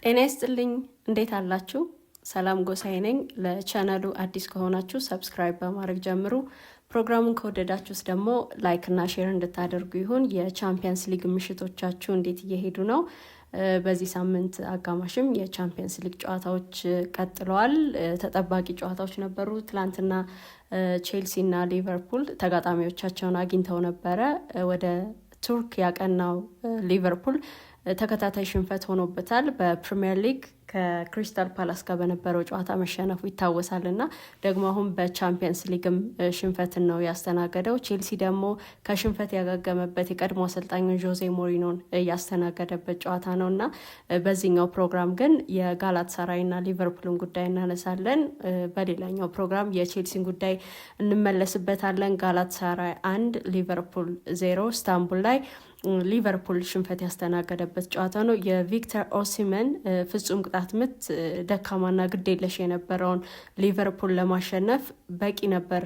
ጤና ይስጥልኝ እንዴት አላችሁ? ሰላም ጎሳዬ ነኝ። ለቻናሉ አዲስ ከሆናችሁ ሰብስክራይብ በማድረግ ጀምሩ። ፕሮግራሙን ከወደዳችሁስ ደግሞ ላይክ እና ሼር እንድታደርጉ ይሁን። የቻምፒየንስ ሊግ ምሽቶቻችሁ እንዴት እየሄዱ ነው? በዚህ ሳምንት አጋማሽም የቻምፒየንስ ሊግ ጨዋታዎች ቀጥለዋል። ተጠባቂ ጨዋታዎች ነበሩ። ትላንትና ቼልሲ እና ሊቨርፑል ተጋጣሚዎቻቸውን አግኝተው ነበረ። ወደ ቱርክ ያቀናው ሊቨርፑል ተከታታይ ሽንፈት ሆኖበታል። በፕሪሚየር ሊግ ከክሪስታል ፓላስ ጋር በነበረው ጨዋታ መሸነፉ ይታወሳል እና ደግሞ አሁን በቻምፒየንስ ሊግም ሽንፈትን ነው ያስተናገደው። ቼልሲ ደግሞ ከሽንፈት ያጋገመበት የቀድሞ አሰልጣኙን ጆዜ ሞሪኖን ያስተናገደበት ጨዋታ ነው እና በዚህኛው ፕሮግራም ግን የጋላት ሳራይና ሊቨርፑልን ጉዳይ እናነሳለን። በሌላኛው ፕሮግራም የቼልሲን ጉዳይ እንመለስበታለን። ጋላት ሳራይ 1 ሊቨርፑል 0 ኢስታንቡል ላይ ሊቨርፑል ሽንፈት ያስተናገደበት ጨዋታ ነው። የቪክተር ኦሲመን ፍጹም ቅጣት ምት ደካማና ግዴለሽ የነበረውን ሊቨርፑል ለማሸነፍ በቂ ነበር።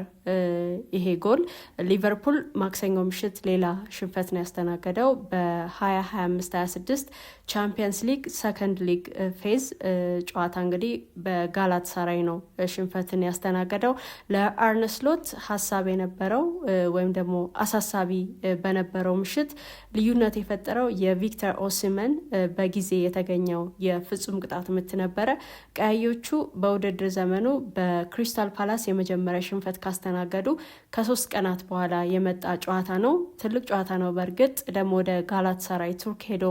ይሄ ጎል ሊቨርፑል ማክሰኞ ምሽት ሌላ ሽንፈት ነው ያስተናገደው። በ2025/26 ቻምፒየንስ ሊግ ሰከንድ ሊግ ፌዝ ጨዋታ እንግዲህ በጋላት ሳራይ ነው ሽንፈትን ያስተናገደው። ለአርነ ስሎት ሀሳብ የነበረው ወይም ደግሞ አሳሳቢ በነበረው ምሽት ልዩነት የፈጠረው የቪክተር ኦሲመን በጊዜ የተገኘው የፍጹም ቅጣት ምት ነበረ። ቀያዮቹ በውድድር ዘመኑ በክሪስታል ፓላስ የመጀመሪያ ሽንፈት ካስተናገዱ ከ3 ቀናት በኋላ የመጣ ጨዋታ ነው። ትልቅ ጨዋታ ነው። በእርግጥ ደግሞ ወደ ጋላት ሳራይ ቱርክ ሄዶ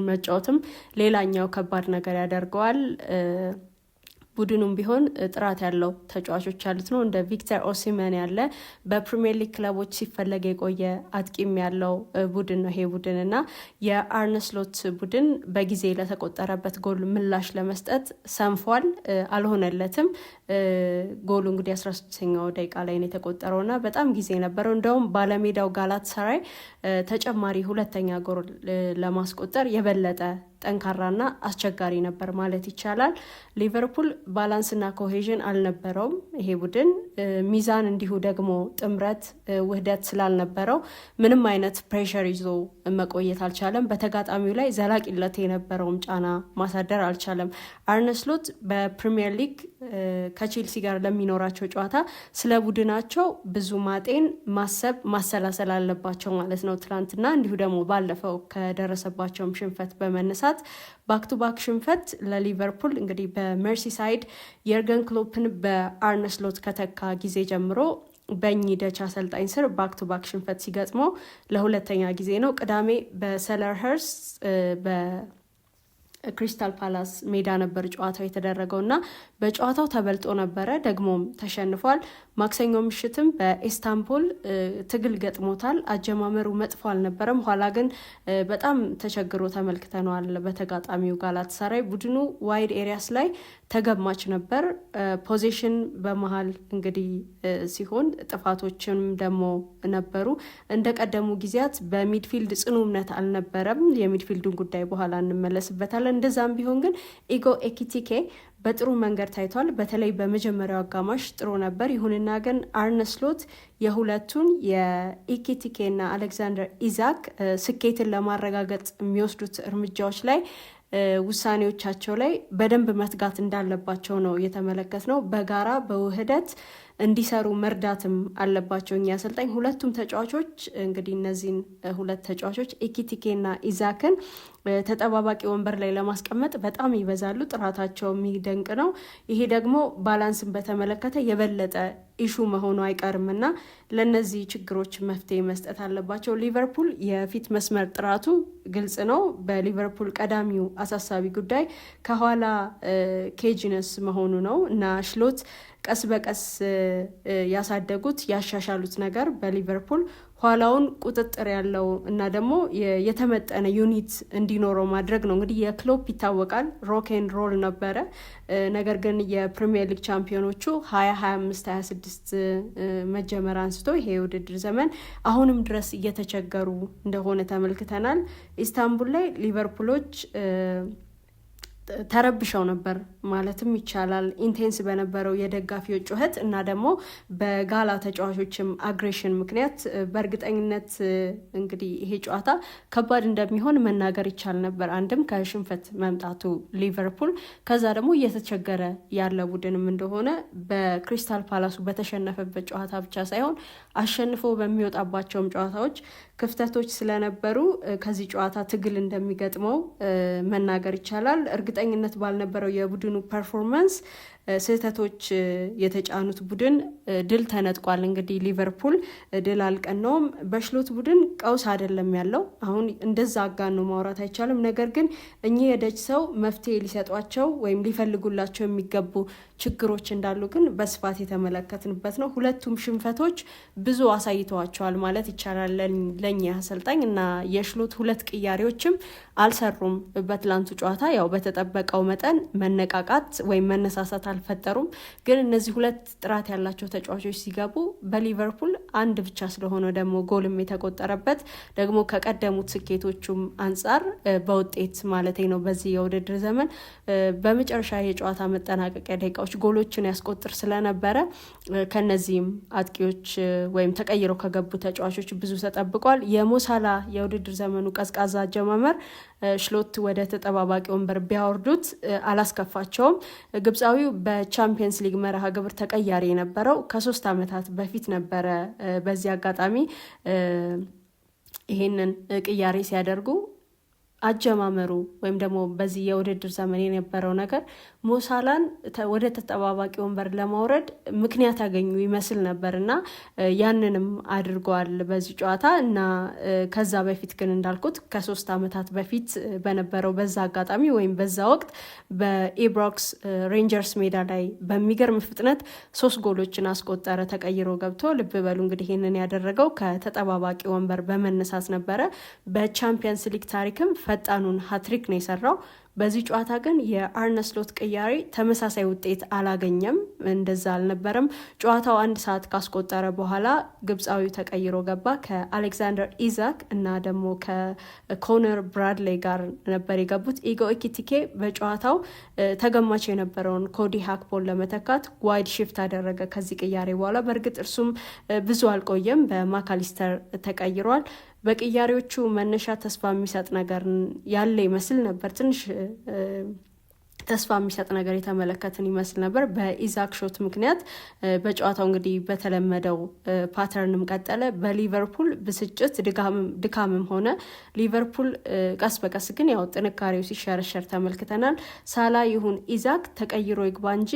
መጫወትም ሌላኛው ከባድ ነገር ያደርገዋል። ቡድኑም ቢሆን ጥራት ያለው ተጫዋቾች ያሉት ነው። እንደ ቪክተር ኦሲመን ያለ በፕሪሚየር ሊግ ክለቦች ሲፈለግ የቆየ አጥቂም ያለው ቡድን ነው ይሄ ቡድን እና የአርነ ስሎት ቡድን በጊዜ ለተቆጠረበት ጎል ምላሽ ለመስጠት ሰንፏል፣ አልሆነለትም። ጎሉ እንግዲህ 16ኛው ደቂቃ ላይ ነው የተቆጠረው እና በጣም ጊዜ ነበረው። እንደውም ባለሜዳው ጋላት ሳራይ ተጨማሪ ሁለተኛ ጎል ለማስቆጠር የበለጠ ጠንካራና አስቸጋሪ ነበር ማለት ይቻላል። ሊቨርፑል ባላንስና ኮሄዥን አልነበረውም። ይሄ ቡድን ሚዛን እንዲሁ ደግሞ ጥምረት ውህደት ስላልነበረው ምንም አይነት ፕሬሸር ይዞ መቆየት አልቻለም። በተጋጣሚው ላይ ዘላቂነት የነበረውም ጫና ማሳደር አልቻለም። አርነ ስሎት በፕሪሚየር ሊግ ከቼልሲ ጋር ለሚኖራቸው ጨዋታ ስለ ቡድናቸው ብዙ ማጤን፣ ማሰብ፣ ማሰላሰል አለባቸው ማለት ነው። ትናንትና እንዲሁ ደግሞ ባለፈው ከደረሰባቸውም ሽንፈት በመነሳት ባክ ቱ ባክ ሽንፈት ለሊቨርፑል እንግዲህ በሜርሲሳይድ የርገን ክሎፕን በአርነ ስሎት ከተካ ጊዜ ጀምሮ በእኚህ ደች አሰልጣኝ ስር ባክ ቱ ባክ ሽንፈት ሲገጥመው ለሁለተኛ ጊዜ ነው። ቅዳሜ በሰለርኸርስት ክሪስታል ፓላስ ሜዳ ነበር ጨዋታው የተደረገው እና በጨዋታው ተበልጦ ነበረ፣ ደግሞም ተሸንፏል። ማክሰኞ ምሽትም በኢስታንቡል ትግል ገጥሞታል። አጀማመሩ መጥፎ አልነበረም፣ ኋላ ግን በጣም ተቸግሮ ተመልክተነዋል። በተጋጣሚው ጋላት ሳራይ ቡድኑ ዋይድ ኤሪያስ ላይ ተገማች ነበር። ፖዚሽን በመሀል እንግዲህ ሲሆን ጥፋቶችም ደግሞ ነበሩ። እንደ ቀደሙ ጊዜያት በሚድፊልድ ጽኑ እምነት አልነበረም። የሚድፊልዱን ጉዳይ በኋላ እንመለስበታለን። እንደዛም ቢሆን ግን ኢጎ ኤኪቲኬ በጥሩ መንገድ ታይቷል። በተለይ በመጀመሪያው አጋማሽ ጥሩ ነበር። ይሁንና ግን አርነ ስሎት የሁለቱን የኢኪቲኬ እና አሌክዛንደር ኢዛክ ስኬትን ለማረጋገጥ የሚወስዱት እርምጃዎች ላይ ውሳኔዎቻቸው ላይ በደንብ መትጋት እንዳለባቸው ነው የተመለከትነው። በጋራ በውህደት እንዲሰሩ መርዳትም አለባቸው እኛ አሰልጣኝ። ሁለቱም ተጫዋቾች እንግዲህ እነዚህን ሁለት ተጫዋቾች ኢኪቲኬና ኢዛክን ተጠባባቂ ወንበር ላይ ለማስቀመጥ በጣም ይበዛሉ። ጥራታቸው የሚደንቅ ነው። ይሄ ደግሞ ባላንስን በተመለከተ የበለጠ ኢሹ መሆኑ አይቀርም እና ለእነዚህ ችግሮች መፍትሄ መስጠት አለባቸው። ሊቨርፑል የፊት መስመር ጥራቱ ግልጽ ነው። በሊቨርፑል ቀዳሚው አሳሳቢ ጉዳይ ከኋላ ኬጂነስ መሆኑ ነው እና ስሎት ቀስ በቀስ ያሳደጉት ያሻሻሉት ነገር በሊቨርፑል ኋላውን ቁጥጥር ያለው እና ደግሞ የተመጠነ ዩኒት እንዲኖረው ማድረግ ነው። እንግዲህ የክሎፕ ይታወቃል፣ ሮክ ኤንድ ሮል ነበረ። ነገር ግን የፕሪሚየር ሊግ ቻምፒዮኖቹ 2025/26 መጀመር አንስቶ ይሄ የውድድር ዘመን አሁንም ድረስ እየተቸገሩ እንደሆነ ተመልክተናል። ኢስታንቡል ላይ ሊቨርፑሎች ተረብሸው ነበር ማለትም ይቻላል። ኢንቴንስ በነበረው የደጋፊዎች ጩኸት እና ደግሞ በጋላ ተጫዋቾችም አግሬሽን ምክንያት በእርግጠኝነት እንግዲህ ይሄ ጨዋታ ከባድ እንደሚሆን መናገር ይቻል ነበር። አንድም ከሽንፈት መምጣቱ ሊቨርፑል፣ ከዛ ደግሞ እየተቸገረ ያለ ቡድንም እንደሆነ በክሪስታል ፓላሱ በተሸነፈበት ጨዋታ ብቻ ሳይሆን አሸንፎ በሚወጣባቸውም ጨዋታዎች ክፍተቶች ስለነበሩ ከዚህ ጨዋታ ትግል እንደሚገጥመው መናገር ይቻላል። እርግጠኝነት ባልነበረው የቡድኑ ፐርፎርማንስ ስህተቶች የተጫኑት ቡድን ድል ተነጥቋል። እንግዲህ ሊቨርፑል ድል አልቀናውም። በሽሎት ቡድን ቀውስ አይደለም ያለው። አሁን እንደዛ አጋኖ ማውራት አይቻልም። ነገር ግን እኚህ የደጅ ሰው መፍትሄ ሊሰጧቸው ወይም ሊፈልጉላቸው የሚገቡ ችግሮች እንዳሉ ግን በስፋት የተመለከትንበት ነው። ሁለቱም ሽንፈቶች ብዙ አሳይተዋቸዋል ማለት ይቻላል ለኛ አሰልጣኝ እና የሽሎት ሁለት ቅያሬዎችም አልሰሩም። በትላንቱ ጨዋታ ያው በተጠበቀው መጠን መነቃቃት ወይም መነሳሳት አልፈጠሩም። ግን እነዚህ ሁለት ጥራት ያላቸው ተጫዋቾች ሲገቡ በሊቨርፑል አንድ ብቻ ስለሆነ ደግሞ ጎልም የተቆጠረበት ደግሞ ከቀደሙት ስኬቶቹም አንጻር በውጤት ማለት ነው በዚህ የውድድር ዘመን በመጨረሻ የጨዋታ መጠናቀቂያ ደቂቃዎች ጎሎችን ያስቆጥር ስለነበረ ከነዚህም አጥቂዎች ወይም ተቀይረው ከገቡ ተጫዋቾች ብዙ ተጠብቋል። የሞሳላ የውድድር ዘመኑ ቀዝቃዛ አጀማመር ሽሎት ወደ ተጠባባቂ ወንበር ቢያወርዱት አላስከፋቸውም። ግብፃዊው በቻምፒየንስ ሊግ መርሃ ግብር ተቀያሪ የነበረው ከ3 ዓመታት በፊት ነበረ። በዚህ አጋጣሚ ይሄንን ቅያሬ ሲያደርጉ አጀማመሩ ወይም ደግሞ በዚህ የውድድር ዘመን የነበረው ነገር ሞሳላን ወደ ተጠባባቂ ወንበር ለማውረድ ምክንያት ያገኙ ይመስል ነበር እና ያንንም አድርገዋል በዚህ ጨዋታ እና ከዛ በፊት ግን እንዳልኩት ከ3 ዓመታት በፊት በነበረው በዛ አጋጣሚ ወይም በዛ ወቅት በኢብሮክስ ሬንጀርስ ሜዳ ላይ በሚገርም ፍጥነት 3 ጎሎችን አስቆጠረ ተቀይሮ ገብቶ። ልብ በሉ እንግዲህ ይህንን ያደረገው ከተጠባባቂ ወንበር በመነሳት ነበረ። በቻምፒየንስ ሊግ ታሪክም ፈጣኑን ሃትሪክ ነው የሰራው። በዚህ ጨዋታ ግን የአርነ ስሎት ቅያሬ ተመሳሳይ ውጤት አላገኘም። እንደዛ አልነበረም። ጨዋታው 1 ሰዓት ካስቆጠረ በኋላ ግብፃዊው ተቀይሮ ገባ። ከአሌክዛንደር ኢዛክ እና ደግሞ ከኮነር ብራድሌይ ጋር ነበር የገቡት። ኢጎ ኢኪቲኬ በጨዋታው ተገማች የነበረውን ኮዲ ሃክፖን ለመተካት ዋይድ ሽፍት አደረገ ከዚህ ቅያሬ በኋላ። በእርግጥ እርሱም ብዙ አልቆየም፣ በማካሊስተር ተቀይሯል። በቅያሬዎቹ መነሻ ተስፋ የሚሰጥ ነገር ያለ ይመስል ነበር። ትንሽ ተስፋ የሚሰጥ ነገር የተመለከትን ይመስል ነበር። በኢዛክ ሾት ምክንያት በጨዋታው እንግዲህ በተለመደው ፓተርንም ቀጠለ። በሊቨርፑል ብስጭት ድካምም ሆነ ሊቨርፑል ቀስ በቀስ ግን ያው ጥንካሬው ሲሸረሸር ተመልክተናል። ሳላ ይሁን ኢዛክ ተቀይሮ ይግባ እንጂ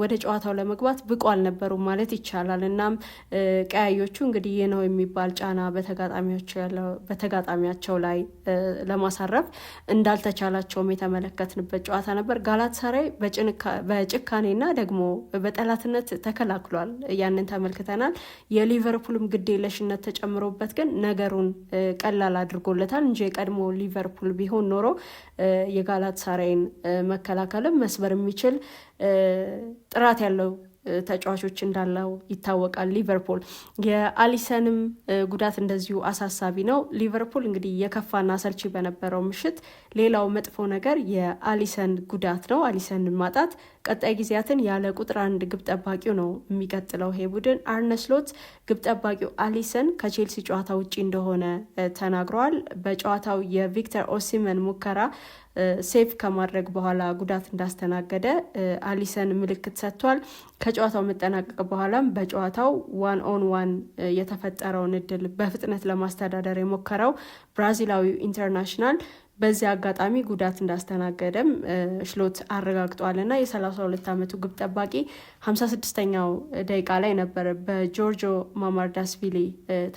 ወደ ጨዋታው ለመግባት ብቁ አልነበሩም ማለት ይቻላል። እናም ቀያዮቹ እንግዲህ ይህ ነው የሚባል ጫና በተጋጣሚያቸው ላይ ለማሳረፍ እንዳልተቻላቸውም የተመለከትንበት ጨዋታ ነበር። ጋላታሳራይ በጭካኔና ደግሞ በጠላትነት ተከላክሏል። ያንን ተመልክተናል። የሊቨርፑልም ግዴለሽነት ተጨምሮበት ግን ነገሩን ቀላል አድርጎለታል እንጂ የቀድሞ ሊቨርፑል ቢሆን ኖሮ የጋላታሳራይን መከላከልም መስበር የሚችል ጥራት ያለው ተጫዋቾች እንዳለው ይታወቃል። ሊቨርፑል የአሊሰንም ጉዳት እንደዚሁ አሳሳቢ ነው። ሊቨርፑል እንግዲህ የከፋና አሰልቺ በነበረው ምሽት ሌላው መጥፎ ነገር የአሊሰን ጉዳት ነው። አሊሰንን ማጣት ቀጣይ ጊዜያትን ያለ ቁጥር 1 ግብ ጠባቂው ነው የሚቀጥለው ይሄ ቡድን። አርነ ስሎት ግብ ጠባቂው አሊሰን ከቼልሲ ጨዋታ ውጪ እንደሆነ ተናግረዋል። በጨዋታው የቪክተር ኦሲመን ሙከራ ሴፍ ከማድረግ በኋላ ጉዳት እንዳስተናገደ አሊሰን ምልክት ሰጥቷል። ከጨዋታው መጠናቀቅ በኋላም በጨዋታው 1-on-1 የተፈጠረውን እድል በፍጥነት ለማስተዳደር የሞከረው ብራዚላዊው ኢንተርናሽናል በዚህ አጋጣሚ ጉዳት እንዳስተናገደም ሽሎት አረጋግጧልና የ32 ዓመቱ ግብ ጠባቂ 56ኛው ደቂቃ ላይ ነበር በጆርጆ ማማርዳስቪሊ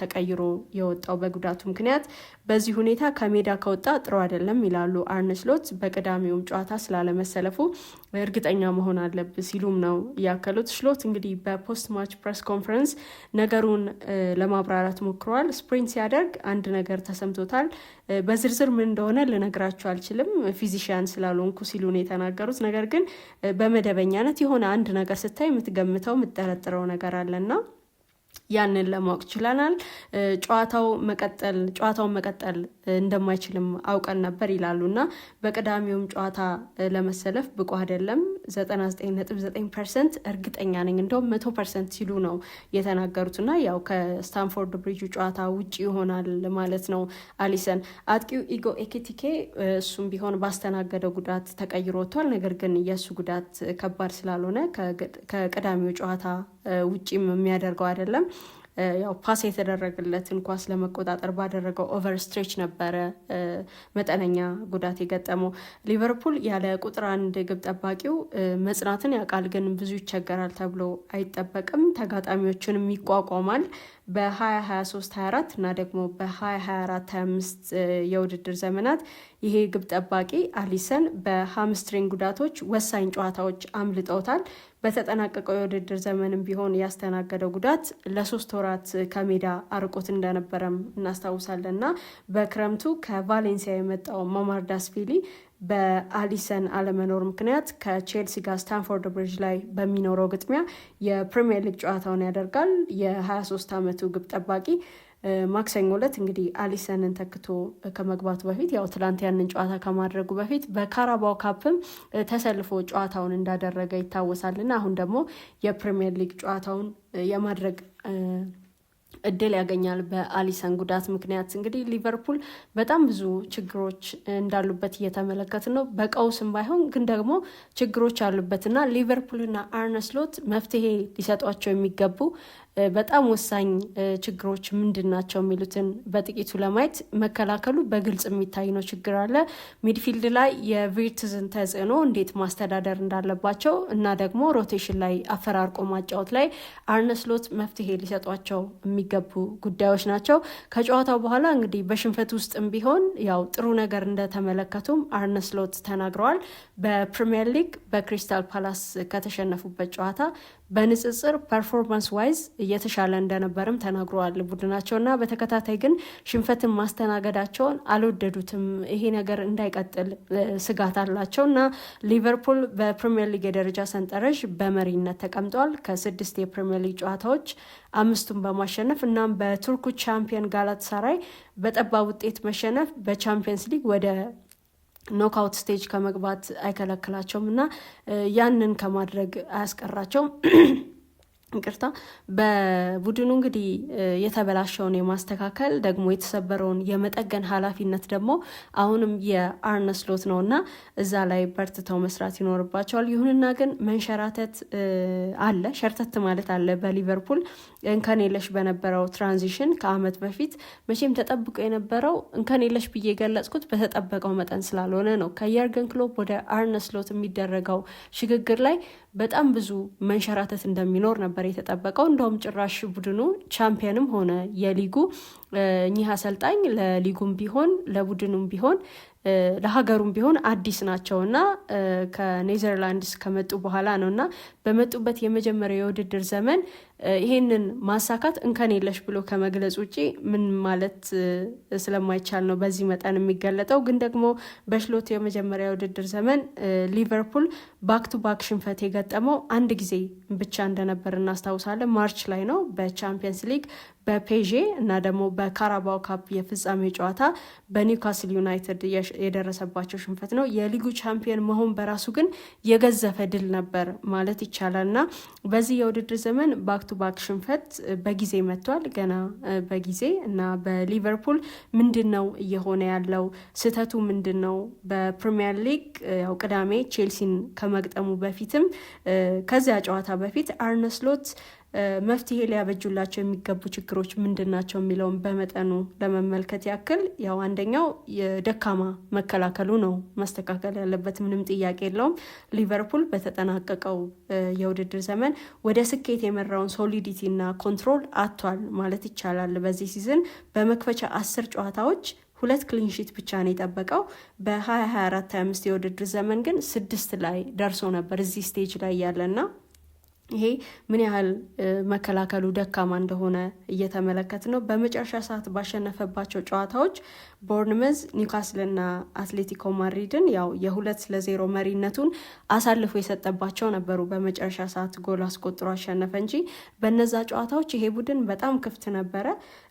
ተቀይሮ የወጣው በጉዳቱ ምክንያት። በዚህ ሁኔታ ከሜዳ ከወጣ ጥሩ አይደለም ይላሉ አርነ ስሎት። በቀዳሚውም ጨዋታ ስላለመሰለፉ እርግጠኛ መሆን አለብን ሲሉም ነው ያከሉት። ሽሎት እንግዲህ በፖስት ማች ፕሬስ ኮንፈረንስ ነገሩን ለማብራራት ሞክረዋል። ስፕሪንት ሲያደርግ አንድ ነገር ተሰምቶታል። በዝርዝር ምን እንደሆነ ልነግራቸው አልችልም፣ ፊዚሽያን ስላልሆንኩ ሲሉ ነው የተናገሩት። ነገር ግን በመደበኛነት የሆነ አንድ ነገር ስታይ የምትገምተው የምትጠረጥረው ነገር አለና ያንን ለማወቅ ችለናል። ጨዋታውን መቀጠል እንደማይችልም አውቀን ነበር ይላሉና በቀዳሚውም ጨዋታ ለመሰለፍ ብቁ አይደለም 99.9% እርግጠኛ ነኝ እንደውም 100% ሲሉ ነው የተናገሩትና ያው ከስታንፎርድ ብሪጅ ጨዋታ ውጪ ይሆናል ማለት ነው። አሊሰን አጥቂው ኢጎ ኤኪቲኬ እሱም ቢሆን ባስተናገደው ጉዳት ተቀይሮ ወጥቷል። ነገር ግን የእሱ ጉዳት ከባድ ስላልሆነ ከቀዳሚው ጨዋታ ውጪም የሚያደርገው አይደለም። ያው ፓስ የተደረገለትን ኳስ ለመቆጣጠር ባደረገው ኦቨር ስትሬች ነበረ መጠነኛ ጉዳት የገጠመው። ሊቨርፑል ያለ ቁጥር 1 ግብ ጠባቂው መጽናትን ያውቃል፣ ግን ብዙ ይቸገራል ተብሎ አይጠበቅም። ተጋጣሚዎችንም ይቋቋማል። በ2023-24 እና ደግሞ በ2024-25 የውድድር ዘመናት ይሄ ግብ ጠባቂ አሊሰን በሃምስትሪንግ ጉዳቶች ወሳኝ ጨዋታዎች አምልጠውታል። በተጠናቀቀው የውድድር ዘመንም ቢሆን ያስተናገደው ጉዳት ለ3 ወራት ከሜዳ አርቆት እንደነበረም እናስታውሳለን እና በክረምቱ ከቫሌንሲያ የመጣው ማማርዳስቪሊ በአሊሰን አለመኖር ምክንያት ከቼልሲ ጋር ስታንፎርድ ብሪጅ ላይ በሚኖረው ግጥሚያ የፕሪሚየር ሊግ ጨዋታውን ያደርጋል። የ23 ዓመቱ ግብ ጠባቂ ማክሰኞ ዕለት እንግዲህ አሊሰንን ተክቶ ከመግባቱ በፊት ያው ትላንት ያንን ጨዋታ ከማድረጉ በፊት በካራባው ካፕም ተሰልፎ ጨዋታውን እንዳደረገ ይታወሳልና አሁን ደግሞ የፕሪሚየር ሊግ ጨዋታውን የማድረግ እድል ያገኛል በአሊሰን ጉዳት ምክንያት። እንግዲህ ሊቨርፑል በጣም ብዙ ችግሮች እንዳሉበት እየተመለከትን ነው። በቀውስም ባይሆን ግን ደግሞ ችግሮች አሉበትና ሊቨርፑልና አርነ ስሎት መፍትሄ ሊሰጧቸው የሚገቡ በጣም ወሳኝ ችግሮች ምንድን ናቸው የሚሉትን በጥቂቱ ለማየት መከላከሉ በግልጽ የሚታይ ነው ችግር አለ። ሚድፊልድ ላይ የቪርትዝን ተጽዕኖ እንዴት ማስተዳደር እንዳለባቸው እና ደግሞ ሮቴሽን ላይ አፈራርቆ ማጫወት ላይ አርነ ስሎት መፍትሄ ሊሰጧቸው የሚገቡ ጉዳዮች ናቸው። ከጨዋታው በኋላ እንግዲህ በሽንፈት ውስጥም ቢሆን ያው ጥሩ ነገር እንደተመለከቱም አርነ ስሎት ተናግረዋል። በፕሪሚየር ሊግ በክሪስታል ፓላስ ከተሸነፉበት ጨዋታ በንጽጽር ፐርፎርማንስ ዋይዝ እየተሻለ እንደነበርም ተናግረዋል ቡድናቸውና በተከታታይ ግን ሽንፈትን ማስተናገዳቸውን አልወደዱትም። ይሄ ነገር እንዳይቀጥል ስጋት አላቸው እና ሊቨርፑል በፕሪሚየር ሊግ የደረጃ ሰንጠረዥ በመሪነት ተቀምጧል ከ6 የፕሪሚየር ሊግ ጨዋታዎች 5ቱን በማሸነፍ እናም በቱርኩ ቻምፒየን ጋላት ሳራይ በጠባብ ውጤት መሸነፍ በቻምፒየንስ ሊግ ወደ ኖክአውት ስቴጅ ከመግባት አይከለክላቸውም እና ያንን ከማድረግ አያስቀራቸውም። ይቅርታ በቡድኑ እንግዲህ የተበላሸውን የማስተካከል ደግሞ የተሰበረውን የመጠገን ኃላፊነት ደግሞ አሁንም የአርነ ስሎት ነው እና እዛ ላይ በርትተው መስራት ይኖርባቸዋል። ይሁንና ግን መንሸራተት አለ፣ ሸርተት ማለት አለ በሊቨርፑል እንከን የለሽ በነበረው ትራንዚሽን ከአመት በፊት መቼም ተጠብቆ የነበረው እንከን የለሽ ብዬ ገለጽኩት በተጠበቀው መጠን ስላልሆነ ነው። ከየርገን ክሎፕ ወደ አርነ ስሎት የሚደረገው ሽግግር ላይ በጣም ብዙ መንሸራተት እንደሚኖር ነበር የተጠበቀው። እንደውም ጭራሽ ቡድኑ ቻምፒየንም ሆነ የሊጉ እኚህ አሰልጣኝ ለሊጉም ቢሆን ለቡድኑም ቢሆን ለሀገሩም ቢሆን አዲስ ናቸው እና ከኔዘርላንድስ ከመጡ በኋላ ነው እና በመጡበት የመጀመሪያው የውድድር ዘመን ይሄንን ማሳካት እንከን የለሽ ብሎ ከመግለጽ ውጪ ምን ማለት ስለማይቻል ነው በዚህ መጠን የሚገለጠው። ግን ደግሞ በስሎት የመጀመሪያ የውድድር ዘመን ሊቨርፑል ባክ ቱ ባክ ሽንፈት የገጠመው አንድ ጊዜ ብቻ እንደነበር እናስታውሳለን። ማርች ላይ ነው በቻምፒየንስ ሊግ በፔዤ እና ደግሞ በካራባው ካፕ የፍጻሜ ጨዋታ በኒውካስል ዩናይትድ የደረሰባቸው ሽንፈት ነው። የሊጉ ቻምፒየን መሆን በራሱ ግን የገዘፈ ድል ነበር ማለት ይቻላል እና በዚህ የውድድር ዘመን ባክ ቱ ባክ ሽንፈት በጊዜ መጥቷል፣ ገና በጊዜ እና በሊቨርፑል ምንድን ነው እየሆነ ያለው? ስህተቱ ምንድን ነው? በፕሪሚየር ሊግ ያው ቅዳሜ ቼልሲን ከመግጠሙ በፊትም ከዚያ ጨዋታ በፊት አርነ ስሎት መፍትሄ ሊያበጁላቸው የሚገቡ ችግሮች ምንድን ናቸው የሚለውን በመጠኑ ለመመልከት ያክል ያው አንደኛው የደካማ መከላከሉ ነው መስተካከል ያለበት፣ ምንም ጥያቄ የለውም። ሊቨርፑል በተጠናቀቀው የውድድር ዘመን ወደ ስኬት የመራውን ሶሊዲቲ እና ኮንትሮል አጥቷል ማለት ይቻላል። በዚህ ሲዝን በመክፈቻ 10 ጨዋታዎች 2 ክሊንሺት ብቻ ነው የጠበቀው። በ2024-25 የውድድር ዘመን ግን 6 ላይ ደርሶ ነበር እዚህ ስቴጅ ላይ ያለና ይሄ ምን ያህል መከላከሉ ደካማ እንደሆነ እየተመለከት ነው። በመጨረሻ ሰዓት ባሸነፈባቸው ጨዋታዎች ቦርንመዝ ኒውካስልና አትሌቲኮ ማድሪድን ያው የ2-0 መሪነቱን አሳልፎ የሰጠባቸው ነበሩ። በመጨረሻ ሰዓት ጎል አስቆጥሮ አሸነፈ እንጂ በነዛ ጨዋታዎች ይሄ ቡድን በጣም ክፍት ነበረ።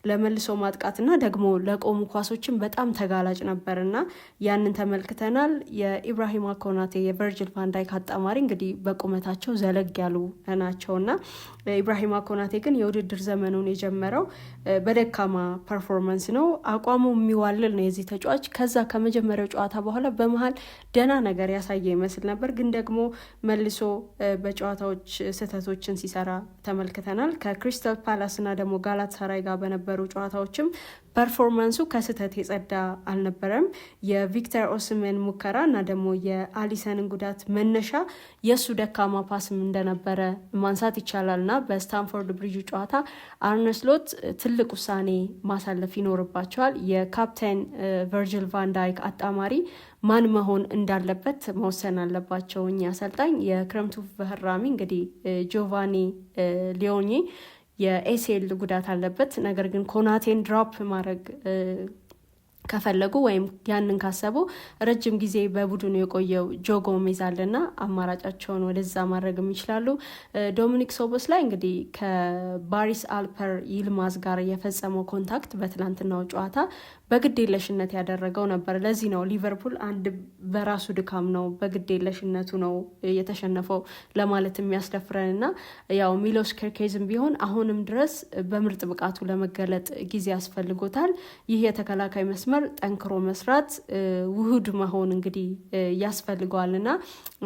ለመልሶ ማጥቃትና ደግሞ ለቆሙ ኳሶችን በጣም ተጋላጭ ነበርና ያንን ተመልክተናል። የኢብራሂማ ኮናቴ የቨርጅል ቫንዳይክ አጣማሪ እንግዲህ በቁመታቸው ዘለግ ያሉ ናቸውና ኢብራሂማ ኮናቴ ግን የውድድር ዘመኑን የጀመረው በደካማ ፐርፎርማንስ ነው። አቋሙ የሚዋልል ነው የዚህ ተጫዋች። ከዛ ከመጀመሪያው ጨዋታ በኋላ በመሃል ደህና ነገር ያሳየ ይመስል ነበር፣ ግን ደግሞ መልሶ በጨዋታዎች ስህተቶችን ሲሰራ ተመልክተናል። ከክሪስታል ፓላስና ደግሞ ጋላት ሳራይ ጋር በነበሩ ጨዋታዎችም ፐርፎርማንሱ ከስህተት የጸዳ አልነበረም። የቪክተር ኦስሜን ሙከራ እና ደግሞ የአሊሰንን ጉዳት መነሻ የእሱ ደካማ ፓስም እንደነበረ ማንሳት ይቻላል እና በስታንፎርድ ብሪጁ ጨዋታ አርነ ስሎት ትልቅ ውሳኔ ማሳለፍ ይኖርባቸዋል። የካፕቴን ቨርጅል ቫንዳይክ አጣማሪ ማን መሆን እንዳለበት መወሰን አለባቸው እኛ አሰልጣኝ። የክረምቱ በህራሚ እንግዲህ ጆቫኒ ሊዮኒ የኤሲኤል ጉዳት አለበት። ነገር ግን ኮናቴን ድሮፕ ማድረግ ከፈለጉ ወይም ያንን ካሰቡ ረጅም ጊዜ በቡድኑ የቆየው ጆ ጎሜዝ አለና አማራጫቸውን ወደዛ ማድረግ ይችላሉ። ዶሚኒክ ሶቦስ ላይ እንግዲህ ከባሪስ አልፐር ይልማዝ ጋር የፈጸመው ኮንታክት በትላንትናው ጨዋታ በግዴለሽነት ያደረገው ነበር። ለዚህ ነው ሊቨርፑል አንድ በራሱ ድካም ነው በግዴለሽነቱ ነው የተሸነፈው ለማለት የሚያስደፍረንና ያው ሚሎስ ኬርኬዝም ቢሆን አሁንም ድረስ በምርጥ ብቃቱ ለመገለጥ ጊዜ ያስፈልጎታል። ይህ የተከላካይ መስመር ጠንክሮ መስራት ውሁድ መሆን እንግዲህ ያስፈልገዋልና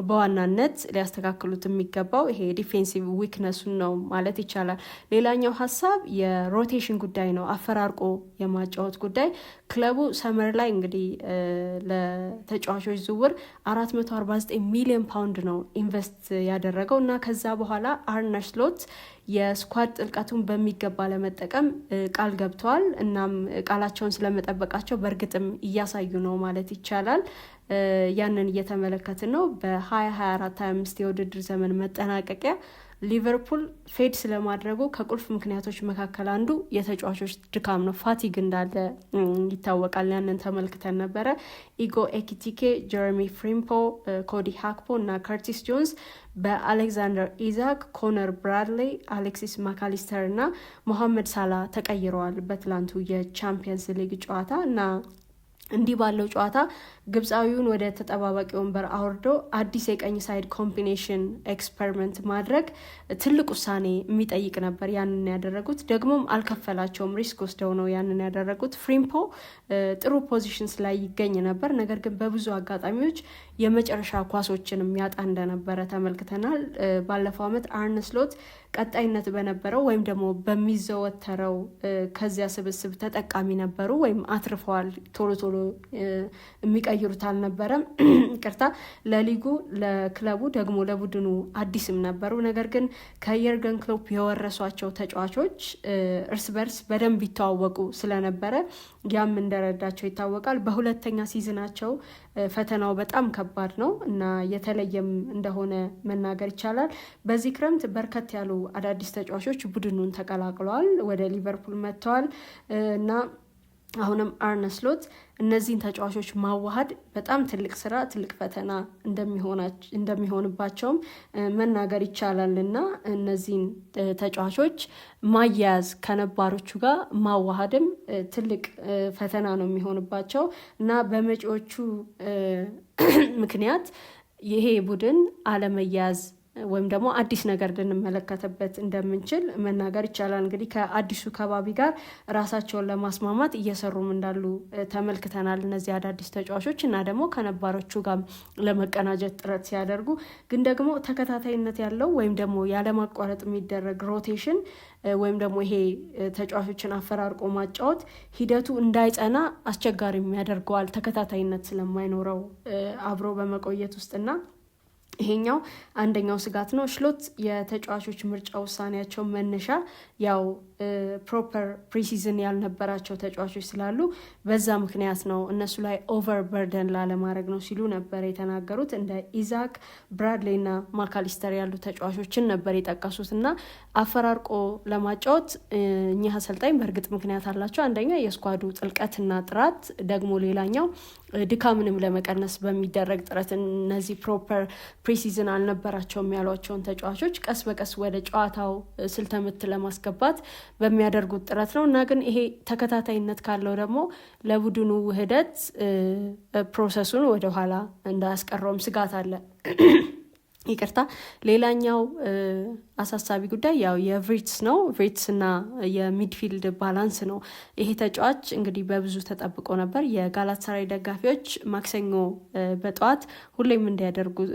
በዋናነት ሊያስተካክሉት የሚገባው ይሄ ዲፌንሲቭ ዊክነሱን ነው ማለት ይቻላል። ሌላኛው ሀሳብ የሮቴሽን ጉዳይ ነው፣ አፈራርቆ የማጫወት ጉዳይ። ክለቡ ሰመር ላይ እንግዲህ ለተጫዋቾች ዝውውር 449 ሚሊዮን ፓውንድ ነው ኢንቨስት ያደረገው እና ከዛ በኋላ አርነ ስሎት የስኳድ ጥልቀቱን በሚገባ ለመጠቀም ቃል ገብተዋል። እናም ቃላቸውን ስለመጠበቃቸው በእርግጥም እያሳዩ ነው ማለት ይቻላል። ያንን እየተመለከትን ነው። በ2024-25 የውድድር ዘመን መጠናቀቂያ ሊቨርፑል ፌድ ስለማድረጉ ከቁልፍ ምክንያቶች መካከል አንዱ የተጫዋቾች ድካም ነው። ፋቲግ እንዳለ ይታወቃል። ያንን ተመልክተን ነበረ። ኢጎ ኤኪቲኬ፣ ጀረሚ ፍሪምፖ፣ ኮዲ ሃክፖ እና ከርቲስ ጆንስ በአሌክዛንደር ኢዛክ፣ ኮነር ብራድሌ፣ አሌክሲስ ማካሊስተር እና ሞሐመድ ሳላ ተቀይረዋል በትላንቱ የቻምፒየንስ ሊግ ጨዋታ እና እንዲህ ባለው ጨዋታ ግብፃዊውን ወደ ተጠባባቂ ወንበር አውርዶ አዲስ የቀኝ ሳይድ ኮምቢኔሽን ኤክስፐሪመንት ማድረግ ትልቅ ውሳኔ የሚጠይቅ ነበር። ያንን ያደረጉት ደግሞም አልከፈላቸውም፣ ሪስክ ወስደው ነው ያንን ያደረጉት። ፍሪምፖ ጥሩ ፖዚሽንስ ላይ ይገኝ ነበር፣ ነገር ግን በብዙ አጋጣሚዎች የመጨረሻ ኳሶችንም ያጣ እንደነበረ ተመልክተናል። ባለፈው ዓመት አርነ ስሎት ቀጣይነት በነበረው ወይም ደግሞ በሚዘወተረው ከዚያ ስብስብ ተጠቃሚ ነበሩ ወይም አትርፈዋል። ቶሎ ቶሎ የሚቀይሩት አልነበረም። ቅርታ ለሊጉ ለክለቡ ደግሞ ለቡድኑ አዲስም ነበሩ። ነገር ግን ከየርገን ክሎፕ የወረሷቸው ተጫዋቾች እርስ በርስ በደንብ ይተዋወቁ ስለነበረ ያም እንደረዳቸው ይታወቃል። በሁለተኛ ሲዝናቸው ፈተናው በጣም ከባድ ነው እና የተለየም እንደሆነ መናገር ይቻላል። በዚህ ክረምት በርከት ያሉ አዳዲስ ተጫዋቾች ቡድኑን ተቀላቅለዋል፣ ወደ ሊቨርፑል መጥተዋል እና አሁንም አርነ ስሎት እነዚህን ተጫዋቾች ማዋሃድ በጣም ትልቅ ስራ፣ ትልቅ ፈተና እንደሚሆንባቸውም መናገር ይቻላል እና እነዚህን ተጫዋቾች ማያያዝ ከነባሮቹ ጋር ማዋሃድም ትልቅ ፈተና ነው የሚሆንባቸው እና በመጪዎቹ ምክንያት ይሄ ቡድን አለመያዝ ወይም ደግሞ አዲስ ነገር ልንመለከትበት እንደምንችል መናገር ይቻላል። እንግዲህ ከአዲሱ ከባቢ ጋር ራሳቸውን ለማስማማት እየሰሩም እንዳሉ ተመልክተናል እነዚህ አዳዲስ ተጫዋቾች እና ደግሞ ከነባሮቹ ጋር ለመቀናጀት ጥረት ሲያደርጉ ግን ደግሞ ተከታታይነት ያለው ወይም ደግሞ ያለማቋረጥ የሚደረግ ሮቴሽን ወይም ደግሞ ይሄ ተጫዋቾችን አፈራርቆ ማጫወት ሂደቱ እንዳይጸና አስቸጋሪም ያደርገዋል፣ ተከታታይነት ስለማይኖረው አብሮ በመቆየት ውስጥና ይሄኛው አንደኛው ስጋት ነው። ስሎት የተጫዋቾች ምርጫ ውሳኔያቸው መነሻ ያው ፕሮፐር ፕሪሲዝን ያልነበራቸው ተጫዋቾች ስላሉ በዛ ምክንያት ነው እነሱ ላይ ኦቨር በርደን ላለማድረግ ነው ሲሉ ነበር የተናገሩት። እንደ ኢዛክ ብራድሌ እና ማካሊስተር ያሉ ተጫዋቾችን ነበር የጠቀሱት እና አፈራርቆ ለማጫወት እኚህ አሰልጣኝ በእርግጥ ምክንያት አላቸው። አንደኛ የስኳዱ ጥልቀትና ጥራት፣ ደግሞ ሌላኛው ድካምንም ለመቀነስ በሚደረግ ጥረት እነዚህ ፕሮፐር ፕሪሲዝን አልነበራቸውም ያሏቸውን ተጫዋቾች ቀስ በቀስ ወደ ጨዋታው ስልተምት ለማስገባት በሚያደርጉት ጥረት ነው እና ግን ይሄ ተከታታይነት ካለው ደግሞ ለቡድኑ ውህደት ፕሮሰሱን ወደኋላ እንዳያስቀረውም ስጋት አለ። ይቅርታ። ሌላኛው አሳሳቢ ጉዳይ ያው የቪርትስ ነው። ቪርትስ እና የሚድፊልድ ባላንስ ነው። ይሄ ተጫዋች እንግዲህ በብዙ ተጠብቆ ነበር። የጋላታሳራይ ደጋፊዎች ማክሰኞ በጠዋት ሁሌም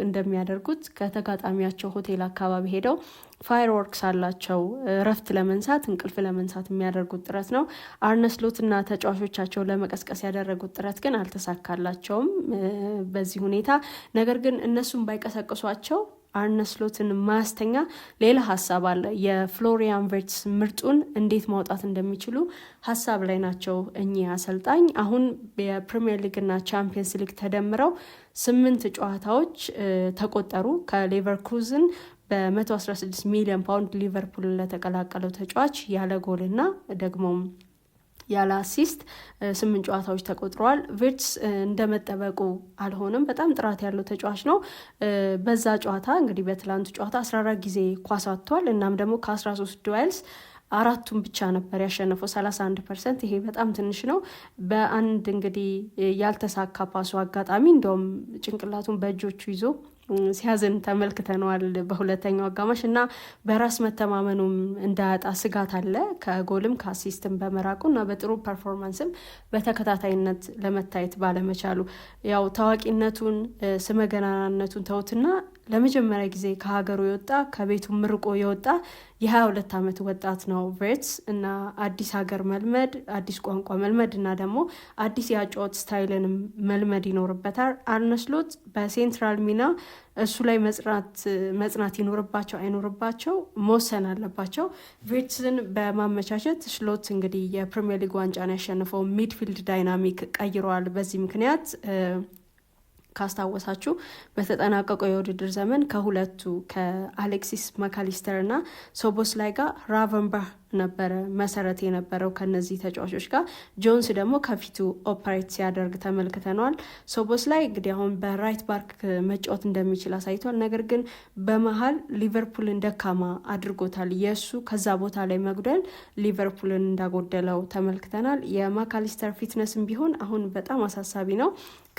እንደሚያደርጉት ከተጋጣሚያቸው ሆቴል አካባቢ ሄደው ፋየር ወርክስ አላቸው ረፍት ለመንሳት እንቅልፍ ለመንሳት የሚያደርጉት ጥረት ነው። አርነ ስሎት እና ተጫዋቾቻቸው ለመቀስቀስ ያደረጉት ጥረት ግን አልተሳካላቸውም በዚህ ሁኔታ። ነገር ግን እነሱም ባይቀሰቅሷቸው አርነ ስሎትን ማስተኛ ሌላ ሀሳብ አለ። የፍሎሪያን ቪርትስ ምርጡን እንዴት ማውጣት እንደሚችሉ ሀሳብ ላይ ናቸው እኚህ አሰልጣኝ። አሁን የፕሪሚየር ሊግ እና ቻምፒየንስ ሊግ ተደምረው 8 ጨዋታዎች ተቆጠሩ። ከሌቨርኩዝን በ116 ሚሊዮን ፓውንድ ሊቨርፑል ለተቀላቀለው ተጫዋች ያለ ጎልና ደግሞም ያለ አሲስት 8 ጨዋታዎች ተቆጥረዋል። ቪርትስ እንደመጠበቁ አልሆነም። በጣም ጥራት ያለው ተጫዋች ነው። በዛ ጨዋታ እንግዲህ በትላንቱ ጨዋታ 14 ጊዜ ኳስ አጥቷል። እናም ደግሞ ከ13 ዱዌልስ 4ቱን ብቻ ነበር ያሸነፈው 31%። ይሄ በጣም ትንሽ ነው። በአንድ እንግዲህ ያልተሳካ ፓሱ አጋጣሚ እንደውም ጭንቅላቱን በእጆቹ ይዞ ሲያዝን ተመልክተነዋል በሁለተኛው አጋማሽ እና በራስ መተማመኑም እንዳያጣ ስጋት አለ። ከጎልም ከአሲስትም በመራቁ እና በጥሩ ፐርፎርማንስም በተከታታይነት ለመታየት ባለመቻሉ ያው ታዋቂነቱን ስመገናናነቱን ተውትና ለመጀመሪያ ጊዜ ከሀገሩ የወጣ ከቤቱ ምርቆ የወጣ የ22 ዓመት ወጣት ነው ቪርትስ እና አዲስ ሀገር መልመድ፣ አዲስ ቋንቋ መልመድ እና ደግሞ አዲስ የአጨዋወት ስታይልንም መልመድ ይኖርበታል። አርነ ስሎት በሴንትራል ሚና እሱ ላይ መጽናት ይኖርባቸው አይኖርባቸው መወሰን አለባቸው። ቪርትስን በማመቻቸት ስሎት እንግዲህ የፕሪሚየር ሊግ ዋንጫን ያሸንፈው ሚድፊልድ ዳይናሚክ ቀይረዋል። በዚህ ምክንያት ካስታወሳችሁ በተጠናቀቀው የውድድር ዘመን ከሁለቱ ከአሌክሲስ ማካሊስተር እና ሶቦስላይ ጋር ራቨንበርህ ነበረ መሰረት የነበረው ከነዚህ ተጫዋቾች ጋር። ጆንስ ደግሞ ከፊቱ ኦፐሬት ሲያደርግ ተመልክተነዋል። ሶቦስላይ እንግዲህ አሁን በራይት ባክ መጫወት እንደሚችል አሳይቷል። ነገር ግን በመሀል ሊቨርፑልን ደካማ አድርጎታል። የእሱ ከዛ ቦታ ላይ መጉደል ሊቨርፑልን እንዳጎደለው ተመልክተናል። የማካሊስተር ፊትነስም ቢሆን አሁን በጣም አሳሳቢ ነው።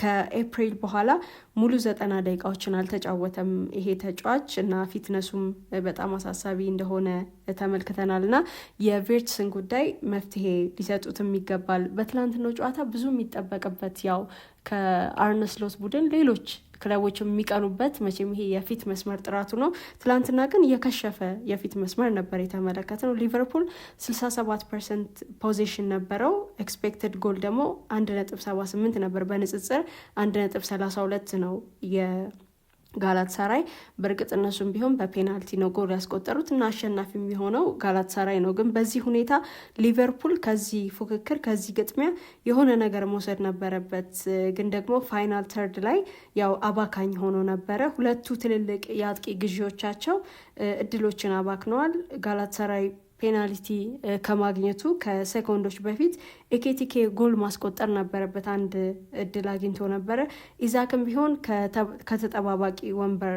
ከኤፕሪል በኋላ ሙሉ 90 ደቂቃዎችን አልተጫወተም ይሄ ተጫዋች እና ፊትነሱም በጣም አሳሳቢ እንደሆነ ተመልክተናል እና የቪርትስን ጉዳይ መፍትሄ ሊሰጡትም ይገባል። በትላንትናው ጨዋታ ብዙ የሚጠበቅበት ያው ከአርነ ስሎት ቡድን ሌሎች ክለቦች የሚቀኑበት መቼም ይሄ የፊት መስመር ጥራቱ ነው። ትላንትና ግን የከሸፈ የፊት መስመር ነበር የተመለከትነው። ሊቨርፑል 67% ፖዚሽን ነበረው። ኤክስፔክትድ ጎል ደግሞ 1.78 ነበር። በንጽጽር 1.32 ነው ጋላታሳራይ። በእርግጥ እነሱም ቢሆን በፔናልቲ ነው ጎል ያስቆጠሩት እና አሸናፊ የሚሆነው ጋላታሳራይ ነው። ግን በዚህ ሁኔታ ሊቨርፑል ከዚህ ፉክክር ከዚህ ግጥሚያ የሆነ ነገር መውሰድ ነበረበት። ግን ደግሞ ፋይናል ተርድ ላይ ያው አባካኝ ሆኖ ነበረ። ሁለቱ ትልልቅ የአጥቂ ግዢዎቻቸው እድሎችን አባክነዋል። ጋላታሳራይ ፔናልቲ ከማግኘቱ ከሴኮንዶች በፊት ኤኬቲኬ ጎል ማስቆጠር ነበረበት። አንድ እድል አግኝቶ ነበረ። ኢዛክም ቢሆን ከተጠባባቂ ወንበር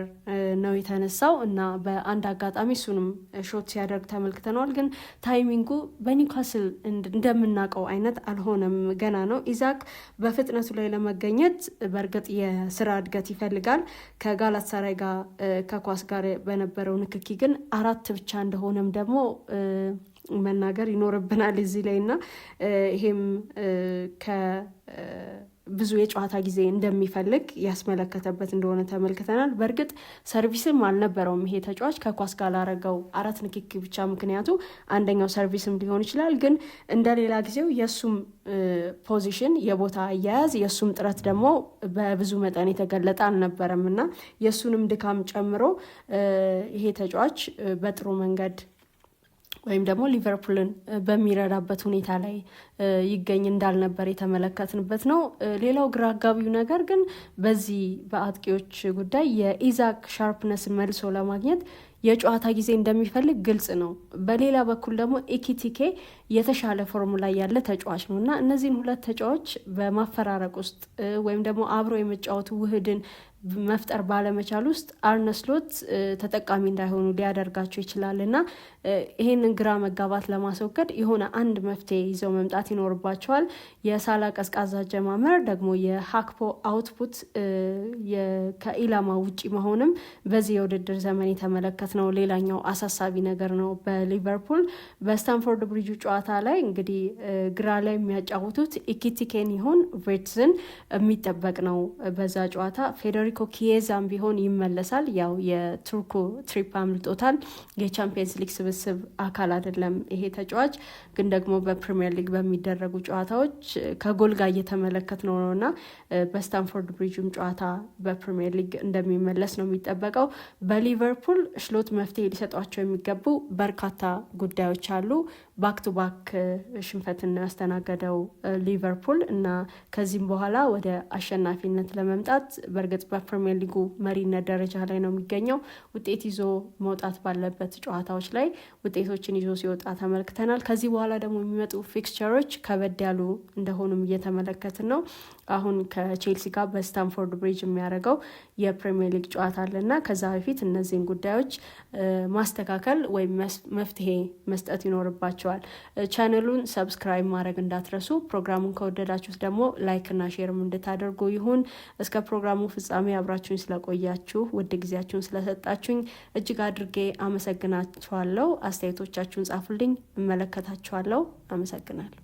ነው የተነሳው እና በአንድ አጋጣሚ እሱንም ሾት ሲያደርግ ተመልክተነዋል። ግን ታይሚንጉ በኒውካስል እንደምናውቀው አይነት አልሆነም፣ ገና ነው። ኢዛክ በፍጥነቱ ላይ ለመገኘት በእርግጥ የስራ እድገት ይፈልጋል። ከጋላታሳራይ ጋር ከኳስ ጋር በነበረው ንክኪ ግን 4 ብቻ እንደሆነም ደግሞ መናገር ይኖርብናል እዚህ ላይ እና ይሄም ብዙ የጨዋታ ጊዜ እንደሚፈልግ ያስመለከተበት እንደሆነ ተመልክተናል። በእርግጥ ሰርቪስም አልነበረውም ይሄ ተጫዋች ከኳስ ጋር ላረገው 4 ንክኪ ብቻ። ምክንያቱ አንደኛው ሰርቪስም ሊሆን ይችላል። ግን እንደሌላ ጊዜው የእሱም ፖዚሽን የቦታ አያያዝ የእሱም ጥረት ደግሞ በብዙ መጠን የተገለጠ አልነበረም እና የእሱንም ድካም ጨምሮ ይሄ ተጫዋች በጥሩ መንገድ ወይም ደግሞ ሊቨርፑልን በሚረዳበት ሁኔታ ላይ ይገኝ እንዳልነበር የተመለከትንበት ነው። ሌላው ግራ አጋቢው ነገር ግን በዚህ በአጥቂዎች ጉዳይ የኢዛክ ሻርፕነስን መልሶ ለማግኘት የጨዋታ ጊዜ እንደሚፈልግ ግልጽ ነው። በሌላ በኩል ደግሞ ኤኪቲኬ የተሻለ ፎርሙላ ያለ ተጫዋች ነው እና እነዚህን ሁለት ተጫዋች በማፈራረቅ ውስጥ ወይም ደግሞ አብሮ የመጫወቱ ውህድን መፍጠር ባለመቻል ውስጥ አርነ ስሎት ተጠቃሚ እንዳይሆኑ ሊያደርጋቸው ይችላል እና ይሄንን ግራ መጋባት ለማስወገድ የሆነ አንድ መፍትሄ ይዘው መምጣት ይኖርባቸዋል። የሳላ ቀዝቃዛ አጀማመር ደግሞ የሃክፖ አውትፑት ከኢላማ ውጪ መሆንም በዚህ የውድድር ዘመን የተመለከትነው ሌላኛው አሳሳቢ ነገር ነው። በሊቨርፑል በስታንፎርድ ብሪጁ ጨዋታ ላይ እንግዲህ ግራ ላይ የሚያጫውቱት ኢኪቲኬን ይሆን ቬርትዝን የሚጠበቅ ነው። በዛ ጨዋታ ፌዴሪኮ ኪዬዛም ቢሆን ይመለሳል። ያው የቱርኩ ትሪፕ አምልጦታል። የቻምፒየንስ ሊግ ስብስብ አካል አይደለም ይሄ ተጫዋች፣ ግን ደግሞ በፕሪሚየር ሊግ በሚደረጉ ጨዋታዎች ከጎል ጋር እየተመለከት ነውና በስታንፎርድ ብሪጅም ጨዋታ በፕሪሚየር ሊግ እንደሚመለስ ነው የሚጠበቀው። በሊቨርፑል ስሎት መፍትሄ ሊሰጧቸው የሚገቡ በርካታ ጉዳዮች አሉ። ባክ ቱ ባክ ሽንፈትን ያስተናገደው ሊቨርፑል እና ከዚህም በኋላ ወደ አሸናፊነት ለመምጣት በእርግጥ በፕሪሚየር ሊጉ መሪነት ደረጃ ላይ ነው የሚገኘው። ውጤት ይዞ መውጣት ባለበት ጨዋታዎች ላይ ውጤቶችን ይዞ ሲወጣ ተመልክተናል። ከዚህ በኋላ ደግሞ የሚመጡ ፊክስቸሮች ከበድ ያሉ እንደሆኑም እየተመለከትን ነው። አሁን ከቼልሲ ጋር በስታንፎርድ ብሪጅ የሚያደርገው የፕሪሚየር ሊግ ጨዋታ አለና ከዛ በፊት እነዚህን ጉዳዮች ማስተካከል ወይም መፍትሄ መስጠት ይኖርባቸዋል። ቻነሉን ሰብስክራይብ ማድረግ እንዳትረሱ። ፕሮግራሙን ከወደዳችሁት ደግሞ ላይክ እና ሼርም እንድታደርጉ ይሁን። እስከ ፕሮግራሙ ፍጻሜ አብራችሁኝ ስለቆያችሁ ውድ ጊዜያችሁን ስለሰጣችሁኝ እጅግ አድርጌ አመሰግናችኋለሁ። አስተያየቶቻችሁን ጻፉልኝ፣ እመለከታችኋለሁ። አመሰግናለሁ።